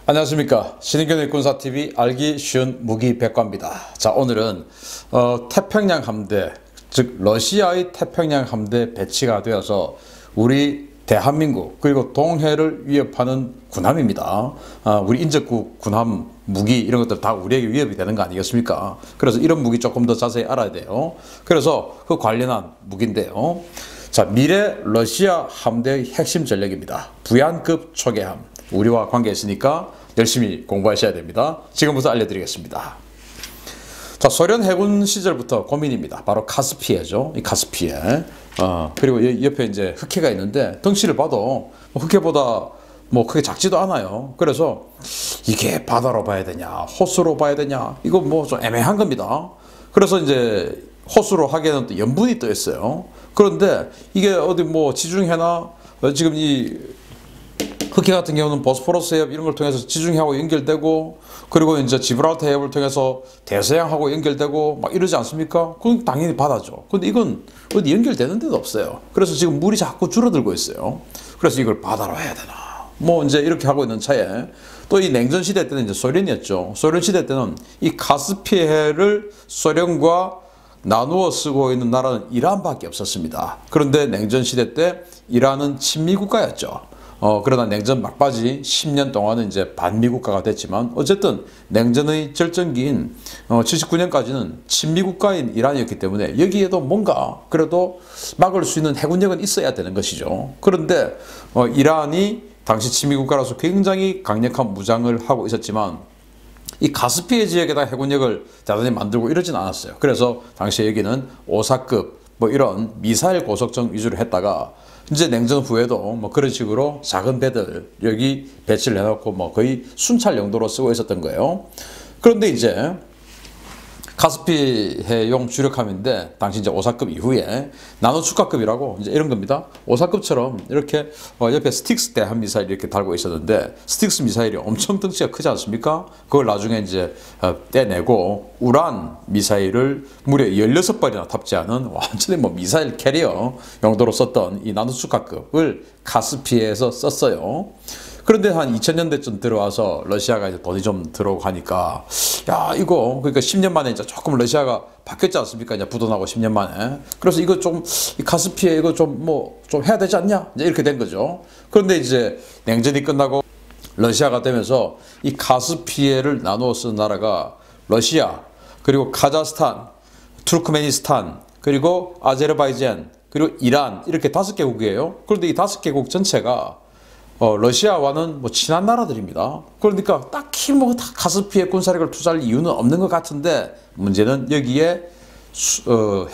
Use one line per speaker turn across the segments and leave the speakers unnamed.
안녕하십니까. 신인균의 군사TV 알기 쉬운 무기백과입니다. 자, 오늘은 태평양 함대, 즉 러시아의 태평양 함대 배치가 되어서 우리 대한민국 그리고 동해를 위협하는 군함입니다. 우리 인접국 군함 무기 이런 것들 다 우리에게 위협이 되는 거 아니겠습니까? 그래서 이런 무기 조금 더 자세히 알아야 돼요. 그래서 그 관련한 무기인데요. 자, 미래 러시아 함대의 핵심 전력입니다. 부얀급 초계함. 우리와 관계 있으니까 열심히 공부하셔야 됩니다. 지금부터 알려드리겠습니다. 자, 소련 해군 시절부터 고민입니다. 바로 카스피해죠. 이 카스피해. 그리고 옆에 이제 흑해가 있는데 덩치를 봐도 흑해보다 뭐 크게 작지도 않아요. 그래서 이게 바다로 봐야 되냐, 호수로 봐야 되냐, 이거 뭐 좀 애매한 겁니다. 그래서 이제 호수로 하기에는 또 염분이 떠 있어요. 그런데 이게 어디 뭐 지중해나 지금 이 흑해 같은 경우는 보스포러스 해협 이런 걸 통해서 지중해하고 연결되고, 그리고 이제 지브랄터 해협을 통해서 대서양하고 연결되고 막 이러지 않습니까? 그건 당연히 바다죠. 근데 이건 어디 연결되는 데도 없어요. 그래서 지금 물이 자꾸 줄어들고 있어요. 그래서 이걸 바다로 해야 되나? 뭐 이제 이렇게 하고 있는 차에 또 이 냉전 시대 때는 이제 소련이었죠. 소련 시대 때는 이 카스피해를 소련과 나누어 쓰고 있는 나라는 이란밖에 없었습니다. 그런데 냉전 시대 때 이란은 친미 국가였죠. 그러나 냉전 막바지 10년 동안은 이제 반미 국가가 됐지만 어쨌든 냉전의 절정기인 79년까지는 친미 국가인 이란이었기 때문에 여기에도 뭔가 그래도 막을 수 있는 해군력은 있어야 되는 것이죠. 그런데 이란이 당시 친미 국가라서 굉장히 강력한 무장을 하고 있었지만 이 카스피해 지역에다 해군력을 대단히 만들고 이러진 않았어요. 그래서 당시에 여기는 오사급 뭐 이런 미사일 고속정 위주로 했다가 이제 냉전 후에도 뭐 그런 식으로 작은 배들 여기 배치를 해놓고 뭐 거의 순찰 용도로 쓰고 있었던 거예요. 그런데 이제 카스피해용 주력함인데 당시 이제 오사급 이후에 나노축하급이라고 이제 이런 겁니다. 오사급처럼 이렇게 옆에 스틱스 대한 미사일 이렇게 달고 있었는데 스틱스 미사일이 엄청 덩치가 크지 않습니까? 그걸 나중에 이제 떼내고 우란 미사일을 무려 16발이나 탑재하는 완전히 뭐 미사일 캐리어 용도로 썼던 이 나노축하급을 카스피해에서 썼어요. 그런데 한 2000년대쯤 들어와서 러시아가 이제 돈이 좀 들어오고 하니까 야 이거 그러니까 10년 만에 이제 조금 러시아가 바뀌었지 않습니까? 이제 부도나고 10년 만에. 그래서 이거 좀 이 카스피해 이거 좀 뭐 좀 해야 되지 않냐? 이제 이렇게 된 거죠. 그런데 이제 냉전이 끝나고 러시아가 되면서 이 카스피해를 나누어 쓴 나라가 러시아, 그리고 카자흐스탄, 투르크메니스탄, 그리고 아제르바이잔, 그리고 이란 이렇게 5개국이에요. 그런데 이 5개국 전체가 러시아와는 뭐 친한 나라들입니다. 그러니까 딱히 뭐 카스피해 군사력을 투자할 이유는 없는 것 같은데 문제는 여기에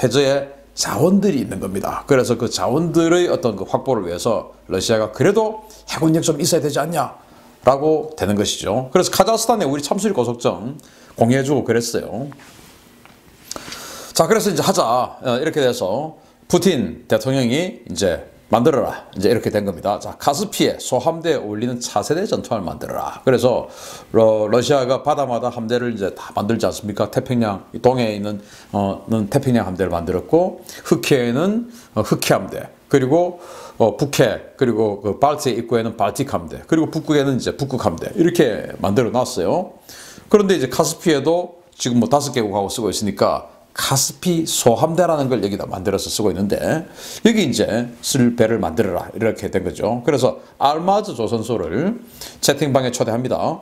해저에 자원들이 있는 겁니다. 그래서 그 자원들의 어떤 그 확보를 위해서 러시아가 그래도 해군력 좀 있어야 되지 않냐 라고 되는 것이죠. 그래서 카자흐스탄에 우리 참수리 고속정 공유해주고 그랬어요. 자, 그래서 이제 하자 이렇게 돼서 푸틴 대통령이 이제 만들어라. 이제 이렇게 된 겁니다. 자, 카스피해 소함대에 어울리는 차세대 전투함을 만들어라. 그래서 러시아가 바다마다 함대를 이제 다 만들지 않습니까? 태평양 동해에 있는 태평양 함대를 만들었고 흑해에는 흑해 함대, 그리고 북해, 그리고 그 발트해 입구에는 발틱 함대, 그리고 북극에는 이제 북극 함대 이렇게 만들어 놨어요. 그런데 이제 카스피해도 지금 뭐 5개국하고 쓰고 있으니까 카스피 소함대라는 걸 여기다 만들어서 쓰고 있는데 여기 이제 쓸 배를 만들어라 이렇게 된 거죠. 그래서 알마즈 조선소를 채팅방에 초대합니다.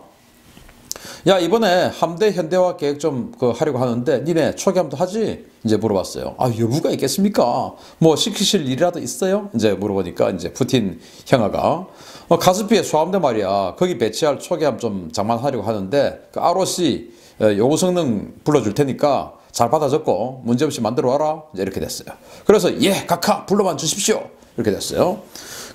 야, 이번에 함대 현대화 계획 좀 하려고 하는데 니네 초기함도 하지? 이제 물어봤어요. 아, 여부가 있겠습니까? 뭐 시키실 일이라도 있어요? 이제 물어보니까 이제 푸틴 형아가 카스피해 소함대 말이야. 거기 배치할 초기함 좀 장만하려고 하는데 그 ROC 요구 성능 불러줄 테니까 잘 받아 적고 문제없이 만들어 와라. 이제 이렇게 됐어요. 그래서 예, 각하 불러만 주십시오. 이렇게 됐어요.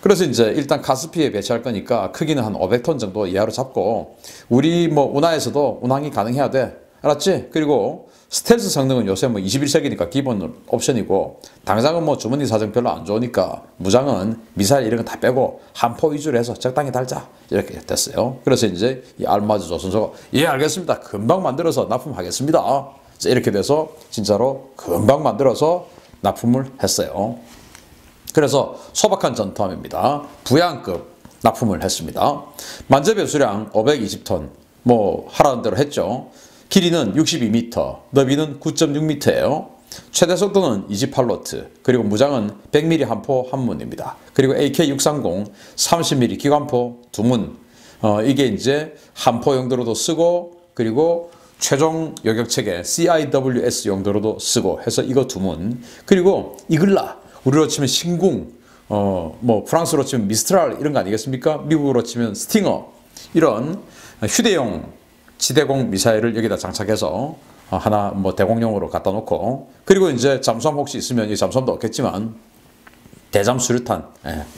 그래서 이제 일단 카스피에 배치할 거니까 크기는 한 500톤 정도 이하로 잡고 우리 뭐 운하에서도 운항이 가능해야 돼. 알았지? 그리고 스텔스 성능은 요새 뭐 21세기니까 기본 옵션이고 당장은 뭐 주머니 사정 별로 안 좋으니까 무장은 미사일 이런 거 다 빼고 함포 위주로 해서 적당히 달자. 이렇게 됐어요. 그래서 이제 이 알마즈 조선소가 예, 알겠습니다. 금방 만들어서 납품하겠습니다. 이렇게 돼서 진짜로 금방 만들어서 납품을 했어요. 그래서 소박한 전투함입니다. 부양급 납품을 했습니다. 만재 배수량 520톤, 뭐 하라는 대로 했죠. 길이는 62m, 너비는 9.6m예요. 최대 속도는 28노트, 그리고 무장은 100mm 한포 한문입니다. 그리고 AK-630 30mm 기관포 두문, 이게 이제 한포 용도로도 쓰고, 그리고 최종 요격체계 CIWS 용도로도 쓰고 해서 이거 두문, 그리고 이글라, 우리로 치면 신궁, 뭐 프랑스로 치면 미스트랄 이런 거 아니겠습니까? 미국으로 치면 스팅어, 이런 휴대용 지대공 미사일을 여기다 장착해서 하나 뭐 대공용으로 갖다 놓고, 그리고 이제 잠수함 혹시 있으면 이 잠수함도 없겠지만 대잠 수류탄,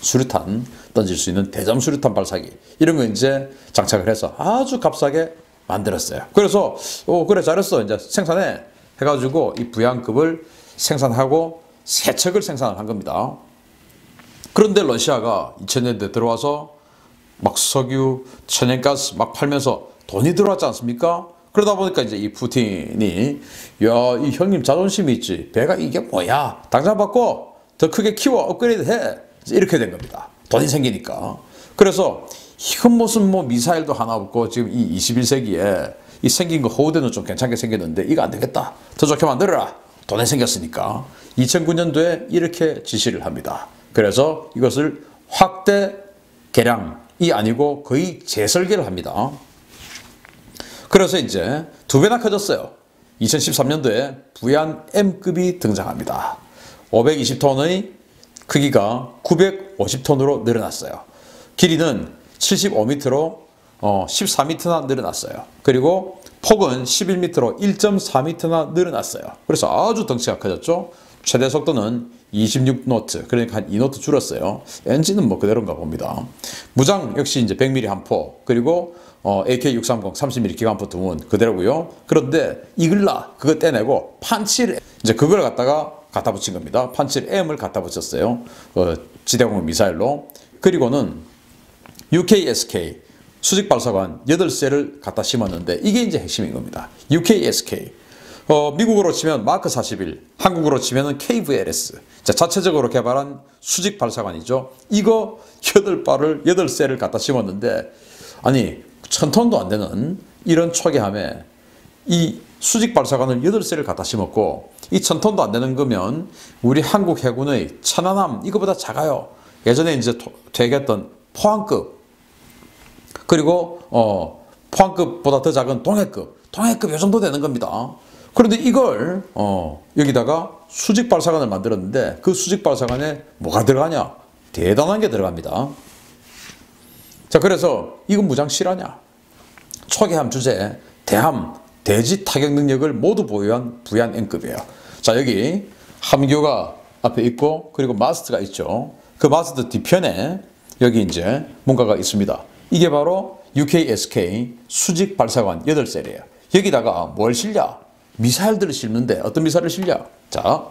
수류탄 던질 수 있는 대잠 수류탄 발사기 이런 거 이제 장착을 해서 아주 값싸게 만들었어요. 그래서 그래 잘했어 이제 생산해 해가지고 이 부양급을 생산하고 세 척을 생산을 한 겁니다. 그런데 러시아가 2000년대 들어와서 막 석유, 천연가스 막 팔면서 돈이 들어왔지 않습니까? 그러다 보니까 이제 이 푸틴이 야, 이 형님 자존심이 있지. 배가 이게 뭐야? 당장 바꿔. 더 크게 키워. 업그레이드 해. 이렇게 된 겁니다. 돈이 생기니까. 그래서 이건 무슨 뭐 미사일도 하나 없고 지금 이 21세기에 이 생긴 거 호우대는 좀 괜찮게 생겼는데 이거 안 되겠다. 더 좋게 만들어라. 돈이 생겼으니까. 2009년도에 이렇게 지시를 합니다. 그래서 이것을 확대 개량이 아니고 거의 재설계를 합니다. 그래서 이제 두 배나 커졌어요. 2013년도에 부얀 M급이 등장합니다. 520톤의 크기가 950톤으로 늘어났어요. 길이는 75m로 14m나 늘어났어요. 그리고 폭은 11m로 1.4m나 늘어났어요. 그래서 아주 덩치가 커졌죠. 최대 속도는 26노트, 그러니까 한 2노트 줄었어요. 엔진은 뭐 그대로인가 봅니다. 무장 역시 이제 100mm 한 포, 그리고 AK-630 30mm 기관포 두문 그대로고요. 그런데 이글라 그거 떼내고 판칠, 이제 그걸 갖다 붙인 겁니다. 판칠 M을 갖다 붙였어요. 지대공 미사일로. 그리고는 UKSK 수직 발사관 8세를 갖다 심었는데 이게 이제 핵심인 겁니다. UKSK 미국으로 치면 마크 41, 한국으로 치면은 KVLS. 자체적으로 개발한 수직 발사관이죠. 이거 8세를 갖다 심었는데, 아니, 1000톤도 안 되는 이런 초기함에 이 수직 발사관을 8세를 갖다 심었고, 이 1000톤도 안 되는 거면 우리 한국 해군의 천안함, 이거보다 작아요. 예전에 이제 퇴役했던 포항급, 그리고, 포항급보다 더 작은 동해급 요 정도 되는 겁니다. 그런데 이걸 여기다가 수직 발사관을 만들었는데 그 수직 발사관에 뭐가 들어가냐? 대단한 게 들어갑니다. 자, 그래서 이건 무장 실화냐? 초기함 주제, 대함, 대지 타격 능력을 모두 보유한 부얀 N급이에요. 자, 여기 함교가 앞에 있고 그리고 마스트가 있죠. 그 마스트 뒤편에 여기 이제 뭔가가 있습니다. 이게 바로 UKSK 수직 발사관 8셀이에요. 여기다가 뭘 실냐? 미사일들을 싣는데 어떤 미사일을 실냐? 자,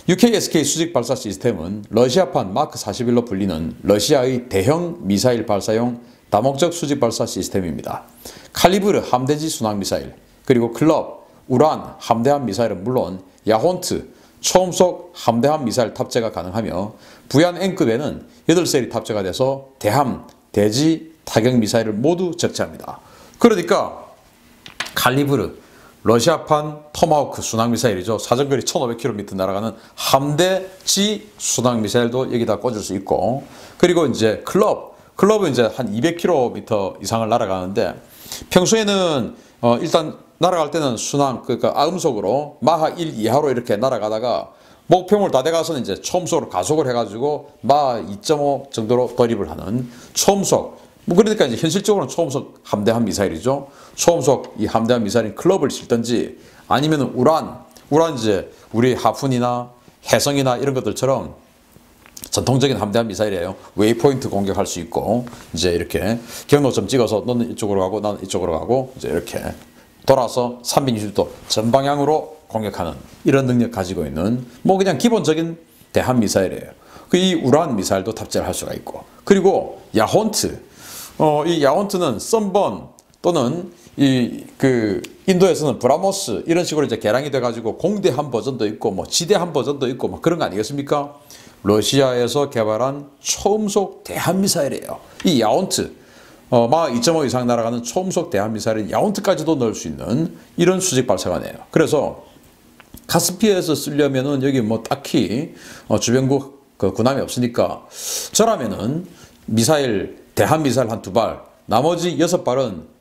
UKSK 수직 발사 시스템은 러시아판 마크 41로 불리는 러시아의 대형 미사일 발사용 다목적 수직 발사 시스템입니다. 칼리브르 함대지 순항 미사일, 그리고 클럽, 우란 함대함 미사일은 물론 야혼트 초음속 함대함 미사일 탑재가 가능하며 부얀 N급에는 8셀이 탑재가 돼서 대함, 대지 타격 미사일을 모두 적재합니다. 그러니까 칼리브르 러시아판 토마호크 순항미사일이죠. 사정거리 1500km 날아가는 함대지 순항미사일도 여기다 꽂을 수 있고, 그리고 이제 클럽은 이제 한 200km 이상을 날아가는데 평소에는 일단 날아갈 때는 순항, 그러니까 아음속으로 마하 1 이하로 이렇게 날아가다가 목표물 다 돼가서는 이제 초음속으로 가속을 해가지고 마하 2.5 정도로 돌입을 하는 초음속. 뭐 그러니까 이제 현실적으로는 초음속 함대함 미사일이죠. 초음속 이 함대함 미사일인 클럽을 싣든지 아니면 우란 이제 우리 하푼이나 해성이나 이런 것들처럼 전통적인 함대함 미사일이에요. 웨이포인트 공격할 수 있고 이제 이렇게 경로점 찍어서 너는 이쪽으로 가고 나는 이쪽으로 가고 이제 이렇게 돌아서 360도 전방향으로 공격하는 이런 능력 가지고 있는 뭐 그냥 기본적인 대함 미사일이에요. 그 이 우란 미사일도 탑재를 할 수가 있고, 그리고 야혼트 이 야혼트는 썬번 또는 인도에서는 브라모스 이런 식으로 이제 개량이 돼가지고 공대함 버전도 있고 뭐 지대함 버전도 있고 뭐 그런 거 아니겠습니까? 러시아에서 개발한 초음속 대한미사일이에요. 이 야혼트, 마 2.5 이상 날아가는 초음속 대한미사일인 야혼트까지도 넣을 수 있는 이런 수직 발사관이에요. 그래서 카스피해에서 쓰려면은 여기 뭐 딱히 주변국 군함이 없으니까 저라면은 미사일, 대한미사일 한 2발, 나머지 6발은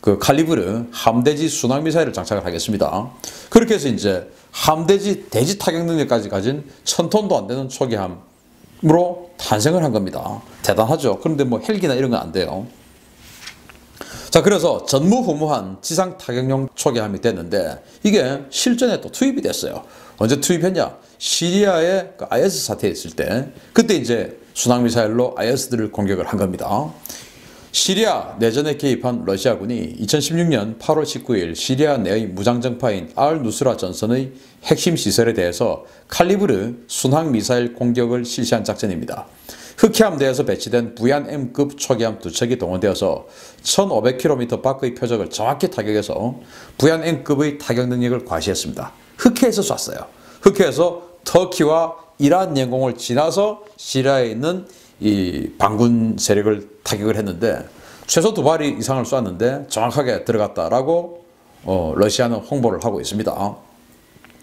그 칼리브르 함대지 순항미사일을 장착을 하겠습니다. 그렇게 해서 이제 함대지 대지 타격 능력까지 가진 1000톤도 안 되는 초기함으로 탄생을 한 겁니다. 대단하죠. 그런데 뭐 헬기나 이런 건 안 돼요. 자, 그래서 전무후무한 지상 타격용 초기함이 됐는데 이게 실전에 또 투입이 됐어요. 언제 투입했냐? 시리아의 그 IS 사태 있을 때 그때 이제 순항미사일로 IS들을 공격을 한 겁니다. 시리아 내전에 개입한 러시아군이 2016년 8월 19일 시리아 내의 무장정파인 알-누스라 전선의 핵심 시설에 대해서 칼리브르 순항미사일 공격을 실시한 작전입니다. 흑해함대에서 배치된 부얀M급 초기함 2척이 동원되어서 1500km 밖의 표적을 정확히 타격해서 부얀M급의 타격 능력을 과시했습니다. 흑해에서 쐈어요. 흑해에서 터키와 이란 영공을 지나서 시리아에 있는 이 반군 세력을 타격을 했는데 최소 2발 이상을 쐈는데 정확하게 들어갔다라고 러시아는 홍보를 하고 있습니다.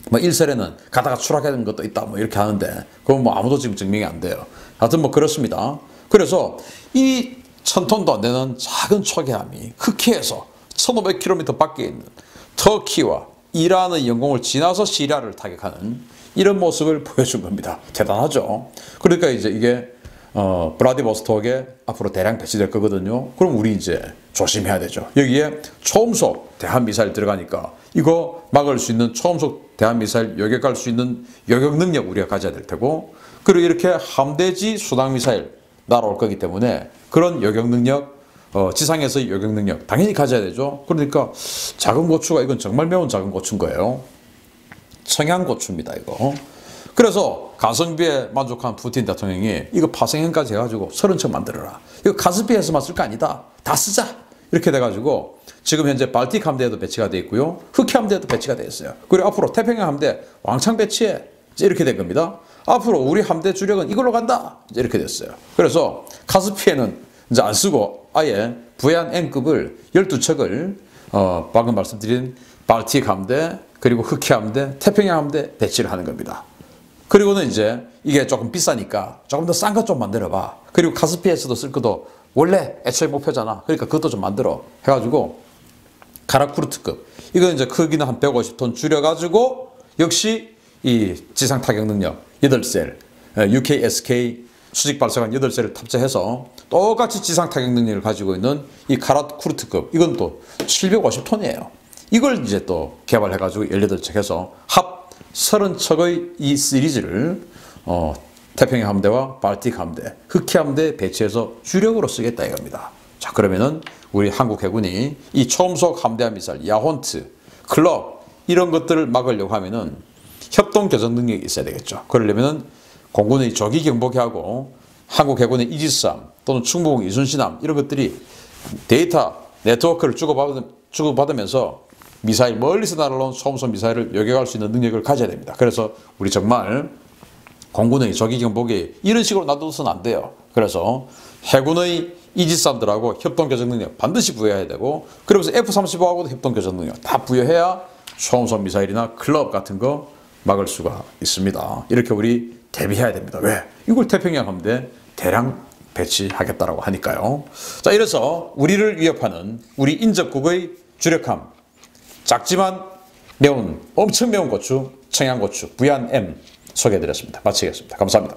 뭐 일설에는 가다가 추락하는 것도 있다 뭐 이렇게 하는데 그건 뭐 아무도 지금 증명이 안 돼요. 하여튼 뭐 그렇습니다. 그래서 이 1000톤도 안 되는 작은 초기함이 흑해에서 1500km 밖에 있는 터키와 이란의 영공을 지나서 시리아를 타격하는 이런 모습을 보여준 겁니다. 대단하죠. 그러니까 이제 이게 브라디보스톡에 앞으로 대량 배치될 거거든요. 그럼 우리 이제 조심해야 되죠. 여기에 초음속 대한미사일 들어가니까 이거 막을 수 있는 초음속 대한미사일 요격할 수 있는 요격 능력 우리가 가져야 될 테고 그리고 이렇게 함대지 순항미사일 날아올 거기 때문에 그런 요격 능력 지상에서의 요격 능력 당연히 가져야 되죠. 그러니까 작은 고추가 이건 정말 매운 작은 고추인 거예요. 청양고추입니다 이거. 그래서 가성비에 만족한 푸틴 대통령이 이거 파생형까지 해가지고 30척 만들어라. 이거 카스피해서만 쓸 거 아니다. 다 쓰자. 이렇게 돼가지고 지금 현재 발틱 함대에도 배치가 되어 있고요. 흑해 함대에도 배치가 되어 있어요. 그리고 앞으로 태평양 함대 왕창 배치해. 이제 이렇게 된 겁니다. 앞으로 우리 함대 주력은 이걸로 간다. 이제 이렇게 됐어요. 그래서 카스피해는 이제 안 쓰고 아예 부얀M급을 12척을 방금 말씀드린 발틱 함대 그리고 흑해 함대, 태평양 함대 배치를 하는 겁니다. 그리고는 이제 이게 조금 비싸니까 조금 더 싼 것 좀 만들어봐. 그리고 카스피해에서도 쓸 것도 원래 애초에 목표잖아. 그러니까 그것도 좀 만들어. 해가지고 카라쿠르트급. 이건 이제 크기는 한 150톤 줄여가지고 역시 이 지상 타격 능력 8셀, UKSK 수직 발사관 8셀을 탑재해서 똑같이 지상 타격 능력을 가지고 있는 이 카라쿠르트급. 이건 또 750톤이에요. 이걸 이제 또 개발해가지고 18척 해서 합 30척의 이 시리즈를 태평양 함대와 발틱 함대, 흑해 함대 배치해서 주력으로 쓰겠다 이겁니다. 자, 그러면은 우리 한국 해군이 이 초음속 함대함 미사일, 야혼트, 클럽 이런 것들을 막으려고 하면은 협동 교전 능력이 있어야 되겠죠. 그러려면은 공군의 조기 경보기하고 한국 해군의 이지스함 또는 충무공 이순신함 이런 것들이 데이터 네트워크를 주고받으면서 미사일 멀리서 날아오는 초음속 미사일을 요격할 수 있는 능력을 가져야 됩니다. 그래서 우리 정말 공군의 조기 경보기 이런 식으로 놔둬서는 안 돼요. 그래서 해군의 이지스함들하고 협동 교전 능력 반드시 부여해야 되고 그러면서 F-35하고도 협동 교전 능력 다 부여해야 초음속 미사일이나 클럽 같은 거 막을 수가 있습니다. 이렇게 우리 대비해야 됩니다. 왜? 이걸 태평양 함대 대량 배치하겠다라고 하니까요. 자, 이래서 우리를 위협하는 우리 인접국의 주력함 작지만 매운 엄청 매운 고추 청양고추 부얀M 소개해드렸습니다. 마치겠습니다. 감사합니다.